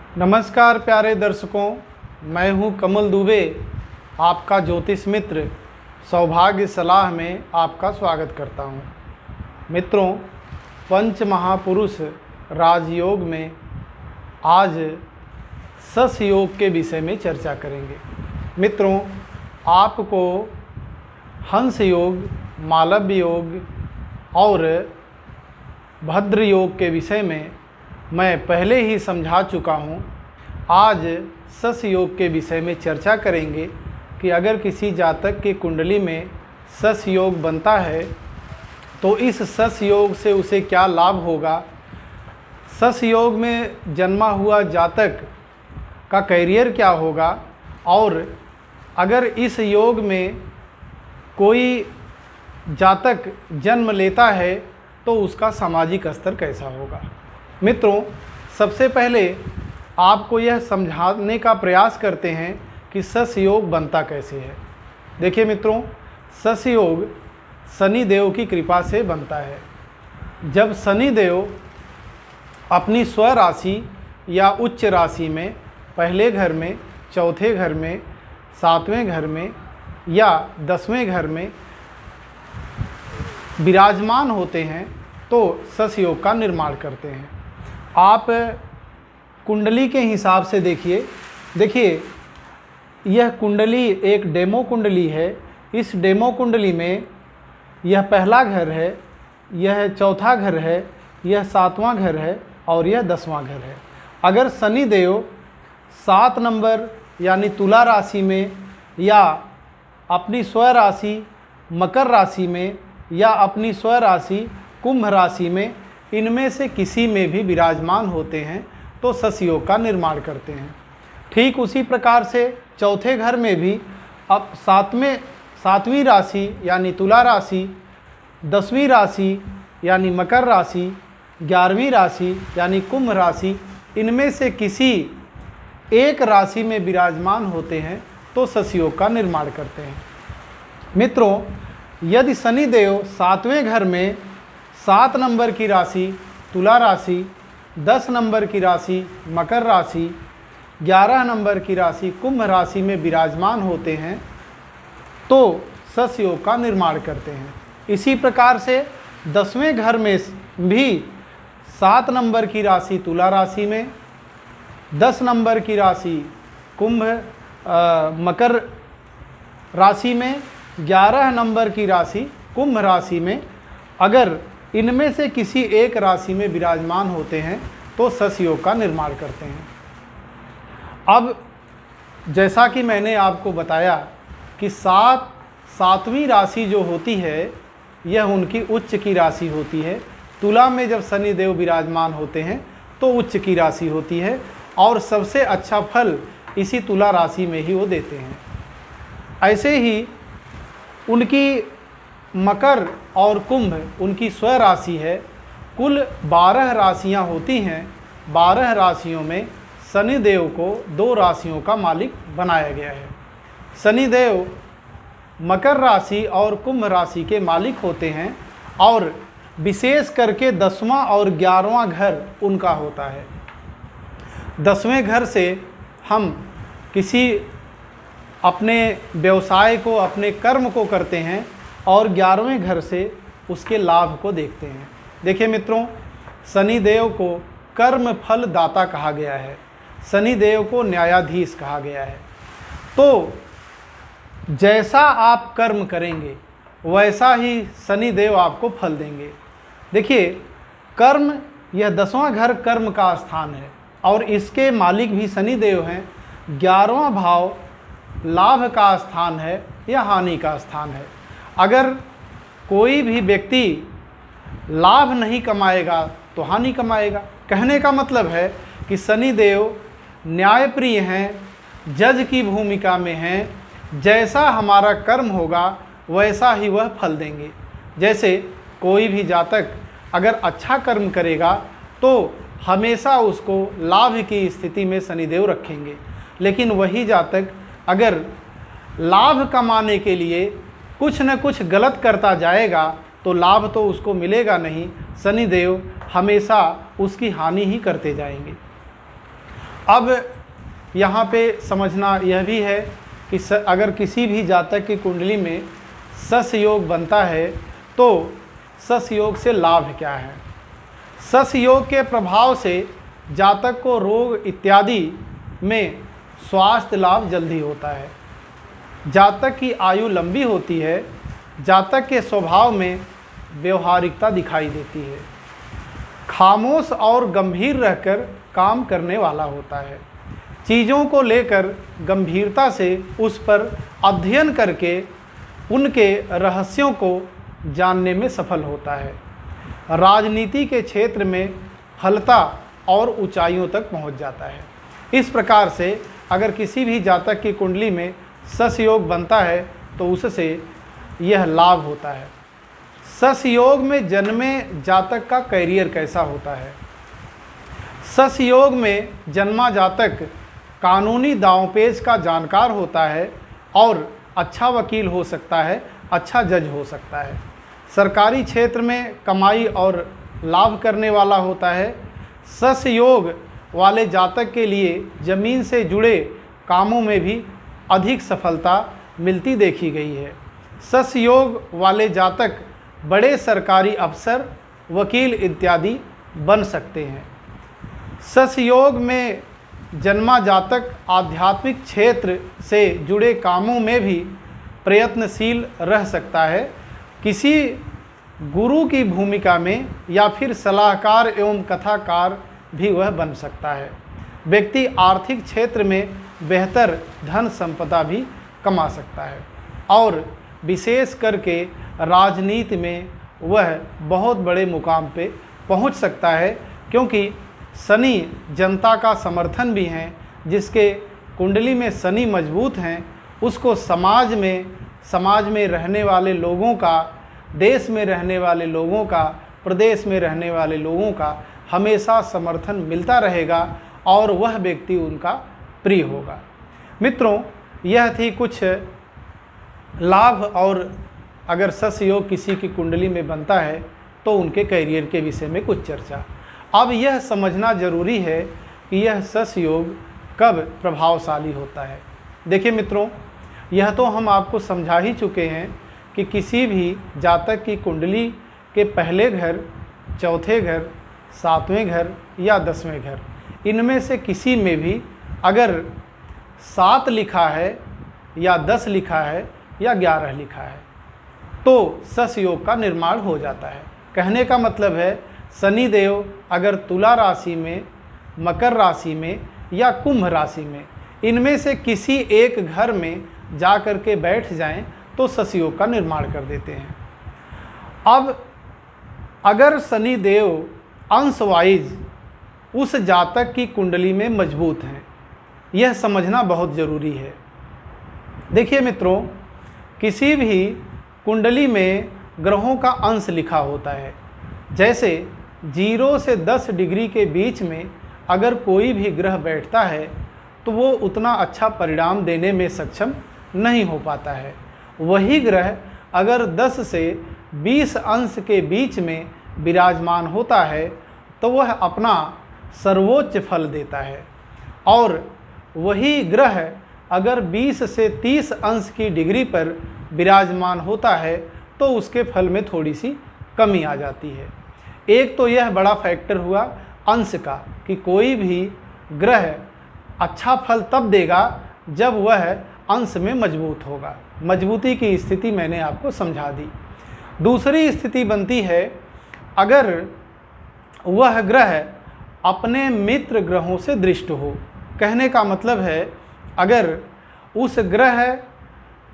नमस्कार प्यारे दर्शकों, मैं हूं कमल दुबे, आपका ज्योतिष मित्र सौभाग्य सलाह में आपका स्वागत करता हूं। मित्रों, पंच महापुरुष राजयोग में आज सस योग के विषय में चर्चा करेंगे। मित्रों, आपको हंस योग, मालव्य योग और भद्र योग के विषय में मैं पहले ही समझा चुका हूँ। आज सस योग के विषय में चर्चा करेंगे कि अगर किसी जातक की कुंडली में सस योग बनता है तो इस सस योग से उसे क्या लाभ होगा। सस योग में जन्मा हुआ जातक का कैरियर क्या होगा और अगर इस योग में कोई जातक जन्म लेता है तो उसका सामाजिक स्तर कैसा होगा। मित्रों, सबसे पहले आपको यह समझाने का प्रयास करते हैं कि सस योग बनता कैसे है। देखिए मित्रों, सस योग शनि देव की कृपा से बनता है। जब शनि देव अपनी स्वराशि या उच्च राशि में पहले घर में, चौथे घर में, सातवें घर में या 10वें घर में विराजमान होते हैं तो सस योग का निर्माण करते हैं। आप कुंडली के हिसाब से देखिए यह कुंडली एक डेमो कुंडली है। इस डेमो कुंडली में यह पहला घर है, यह चौथा घर है, यह 7वां घर है और यह 10वां घर है। अगर शनि देव 7 नंबर यानी तुला राशि में या अपनी स्वराशि मकर राशि में या अपनी स्वराशि कुंभ राशि में, इनमें से किसी में भी विराजमान होते हैं तो सस योग का निर्माण करते हैं। ठीक उसी प्रकार से चौथे घर में भी अब 7वीं राशि यानी तुला राशि, 10वीं राशि यानी मकर राशि, 11वीं राशि यानी कुंभ राशि, इनमें से किसी एक राशि में विराजमान होते हैं तो सस योग का निर्माण करते हैं। मित्रों, यदि शनि देव 7वें घर में 7 नंबर की राशि तुला राशि, 10 नंबर की राशि मकर राशि, 11 नंबर की राशि कुंभ राशि में विराजमान होते हैं तो सस योग का निर्माण करते हैं। इसी प्रकार से 10वें घर में भी 7 नंबर की राशि तुला राशि में, 10 नंबर की राशि मकर राशि में, 11 नंबर की राशि कुंभ राशि में, अगर इनमें से किसी एक राशि में विराजमान होते हैं तो सस योग का निर्माण करते हैं। अब जैसा कि मैंने आपको बताया कि 7वीं राशि जो होती है यह उनकी उच्च की राशि होती है। तुला में जब शनि देव विराजमान होते हैं तो उच्च की राशि होती है और सबसे अच्छा फल इसी तुला राशि में ही वो देते हैं। ऐसे ही उनकी मकर और कुंभ उनकी स्वराशि है। कुल 12 राशियां होती हैं। 12 राशियों में शनि देव को 2 राशियों का मालिक बनाया गया है। शनि देव मकर राशि और कुंभ राशि के मालिक होते हैं और विशेष करके 10वां और 11वां घर उनका होता है। 10वें घर से हम किसी अपने व्यवसाय को, अपने कर्म को करते हैं और 11वें घर से उसके लाभ को देखते हैं। देखिए मित्रों, शनि देव को कर्म फल दाता कहा गया है, शनि देव को न्यायाधीश कहा गया है। तो जैसा आप कर्म करेंगे वैसा ही शनि देव आपको फल देंगे। देखिए, कर्म, यह 10वां घर कर्म का स्थान है और इसके मालिक भी शनि देव हैं। 11वां भाव लाभ का स्थान है या हानि का स्थान है। अगर कोई भी व्यक्ति लाभ नहीं कमाएगा तो हानि कमाएगा। कहने का मतलब है कि शनि देव न्यायप्रिय हैं, जज की भूमिका में हैं। जैसा हमारा कर्म होगा वैसा ही वह फल देंगे। जैसे कोई भी जातक अगर अच्छा कर्म करेगा तो हमेशा उसको लाभ की स्थिति में शनिदेव रखेंगे, लेकिन वही जातक अगर लाभ कमाने के लिए कुछ न कुछ गलत करता जाएगा तो लाभ तो उसको मिलेगा नहीं, शनिदेव हमेशा उसकी हानि ही करते जाएंगे। अब यहाँ पे समझना यह भी है कि अगर किसी भी जातक की कुंडली में सस योग बनता है तो सस योग से लाभ क्या है। सस योग के प्रभाव से जातक को रोग इत्यादि में स्वास्थ्य लाभ जल्दी होता है, जातक की आयु लंबी होती है, जातक के स्वभाव में व्यवहारिकता दिखाई देती है, खामोश और गंभीर रहकर काम करने वाला होता है, चीज़ों को लेकर गंभीरता से उस पर अध्ययन करके उनके रहस्यों को जानने में सफल होता है, राजनीति के क्षेत्र में फलता और ऊंचाइयों तक पहुंच जाता है। इस प्रकार से अगर किसी भी जातक की कुंडली में सस योग बनता है तो उससे यह लाभ होता है। सस योग में जन्मे जातक का कैरियर कैसा होता है। सस योग में जन्मा जातक कानूनी दांवपेच का जानकार होता है और अच्छा वकील हो सकता है, अच्छा जज हो सकता है, सरकारी क्षेत्र में कमाई और लाभ करने वाला होता है। सस योग वाले जातक के लिए जमीन से जुड़े कामों में भी अधिक सफलता मिलती देखी गई है। सस योग वाले जातक बड़े सरकारी अफसर, वकील इत्यादि बन सकते हैं। सस योग में जन्मा जातक आध्यात्मिक क्षेत्र से जुड़े कामों में भी प्रयत्नशील रह सकता है, किसी गुरु की भूमिका में या फिर सलाहकार एवं कथाकार भी वह बन सकता है। व्यक्ति आर्थिक क्षेत्र में बेहतर धन संपदा भी कमा सकता है और विशेष करके राजनीति में वह बहुत बड़े मुकाम पे पहुंच सकता है, क्योंकि शनि जनता का समर्थन भी है। जिसके कुंडली में शनि मजबूत हैं उसको समाज में रहने वाले लोगों का, देश में रहने वाले लोगों का, प्रदेश में रहने वाले लोगों का हमेशा समर्थन मिलता रहेगा और वह व्यक्ति उनका प्रिय होगा। मित्रों, यह थी कुछ लाभ और अगर सस योग किसी की कुंडली में बनता है तो उनके कैरियर के विषय में कुछ चर्चा। अब यह समझना जरूरी है कि यह सस योग कब प्रभावशाली होता है। देखिए मित्रों, यह तो हम आपको समझा ही चुके हैं कि किसी भी जातक की कुंडली के पहले घर, चौथे घर, सातवें घर या 10वें घर, इनमें से किसी में भी अगर 7 लिखा है या 10 लिखा है या 11 लिखा है तो सस योग का निर्माण हो जाता है। कहने का मतलब है शनिदेव अगर तुला राशि में, मकर राशि में या कुंभ राशि में, इनमें से किसी एक घर में जा कर के बैठ जाएं तो सस योग का निर्माण कर देते हैं। अब अगर शनिदेव अंश वाइज उस जातक की कुंडली में मजबूत हैं, यह समझना बहुत ज़रूरी है। देखिए मित्रों, किसी भी कुंडली में ग्रहों का अंश लिखा होता है। जैसे 0 से 10 डिग्री के बीच में अगर कोई भी ग्रह बैठता है तो वो उतना अच्छा परिणाम देने में सक्षम नहीं हो पाता है। वही ग्रह अगर 10 से 20 अंश के बीच में विराजमान होता है तो वह अपना सर्वोच्च फल देता है, और वही ग्रह अगर 20 से 30 अंश की डिग्री पर विराजमान होता है तो उसके फल में थोड़ी सी कमी आ जाती है। एक तो यह बड़ा फैक्टर हुआ अंश का कि कोई भी ग्रह अच्छा फल तब देगा जब वह अंश में मजबूत होगा। मजबूती की स्थिति मैंने आपको समझा दी। दूसरी स्थिति बनती है अगर वह ग्रह अपने मित्र ग्रहों से दृष्ट हो। कहने का मतलब है अगर उस ग्रह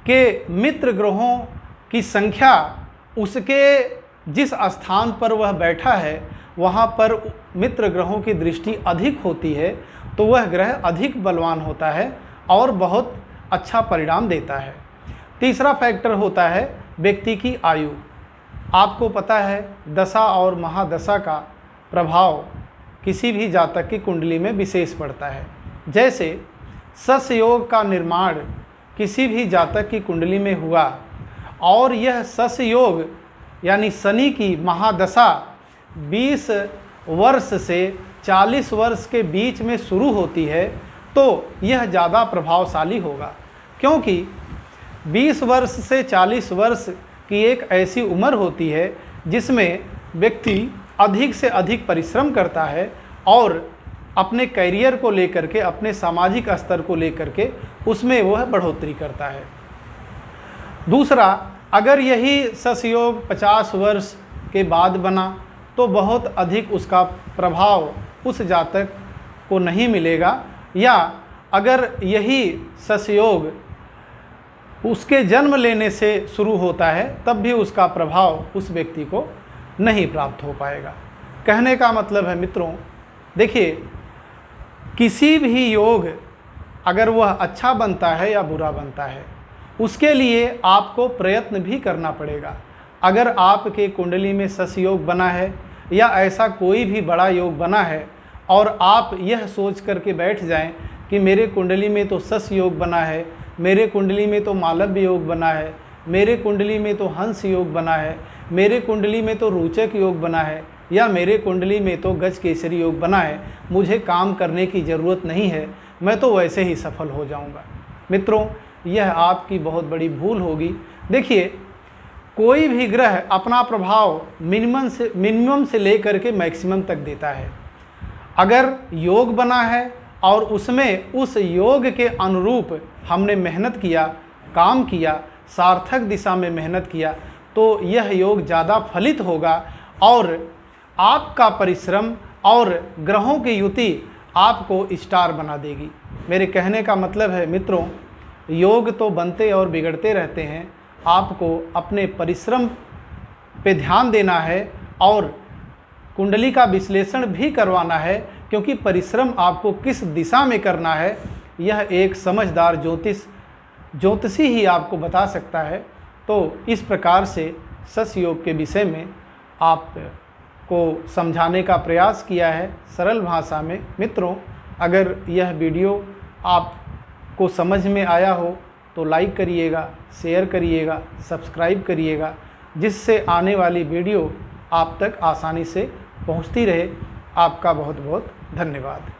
के मित्र ग्रहों की संख्या उसके जिस स्थान पर वह बैठा है वहाँ पर मित्र ग्रहों की दृष्टि अधिक होती है तो वह ग्रह अधिक बलवान होता है और बहुत अच्छा परिणाम देता है। तीसरा फैक्टर होता है व्यक्ति की आयु। आपको पता है दशा और महादशा का प्रभाव किसी भी जातक की कुंडली में विशेष पड़ता है। जैसे सस योग का निर्माण किसी भी जातक की कुंडली में हुआ और यह सस योग यानी शनि की महादशा 20 वर्ष से 40 वर्ष के बीच में शुरू होती है तो यह ज़्यादा प्रभावशाली होगा, क्योंकि 20 वर्ष से 40 वर्ष की एक ऐसी उम्र होती है जिसमें व्यक्ति अधिक से अधिक परिश्रम करता है और अपने करियर को लेकर के, अपने सामाजिक स्तर को लेकर के उसमें वह बढ़ोतरी करता है। दूसरा, अगर यही ससयोग 50 वर्ष के बाद बना तो बहुत अधिक उसका प्रभाव उस जातक को नहीं मिलेगा, या अगर यही ससयोग उसके जन्म लेने से शुरू होता है तब भी उसका प्रभाव उस व्यक्ति को नहीं प्राप्त हो पाएगा। कहने का मतलब है मित्रों, देखिए किसी भी योग अगर वह अच्छा बनता है या बुरा बनता है उसके लिए आपको प्रयत्न भी करना पड़ेगा। अगर आपके कुंडली में सस योग बना है या ऐसा कोई भी बड़ा योग बना है और आप यह सोच करके बैठ जाएं कि मेरे कुंडली में तो सस योग बना है, मेरे कुंडली में तो मालव्य योग बना है, मेरे कुंडली में तो हंस योग बना है, मेरे कुंडली में तो रोचक योग बना है, या मेरे कुंडली में तो गज केसरी योग बना है, मुझे काम करने की ज़रूरत नहीं है, मैं तो वैसे ही सफल हो जाऊंगा। मित्रों, यह आपकी बहुत बड़ी भूल होगी। देखिए, कोई भी ग्रह अपना प्रभाव मिनिमम से लेकर के मैक्सिमम तक देता है। अगर योग बना है और उसमें उस योग के अनुरूप हमने मेहनत किया, काम किया, सार्थक दिशा में मेहनत किया, तो यह योग ज़्यादा फलित होगा और आपका परिश्रम और ग्रहों की युति आपको स्टार बना देगी। मेरे कहने का मतलब है मित्रों, योग तो बनते और बिगड़ते रहते हैं, आपको अपने परिश्रम पे ध्यान देना है और कुंडली का विश्लेषण भी करवाना है, क्योंकि परिश्रम आपको किस दिशा में करना है यह एक समझदार ज्योतिषी ही आपको बता सकता है। तो इस प्रकार से सस योग के विषय में आपको समझाने का प्रयास किया है सरल भाषा में। मित्रों, अगर यह वीडियो आपको समझ में आया हो तो लाइक करिएगा, शेयर करिएगा, सब्सक्राइब करिएगा, जिससे आने वाली वीडियो आप तक आसानी से पहुंचती रहे। आपका बहुत बहुत धन्यवाद।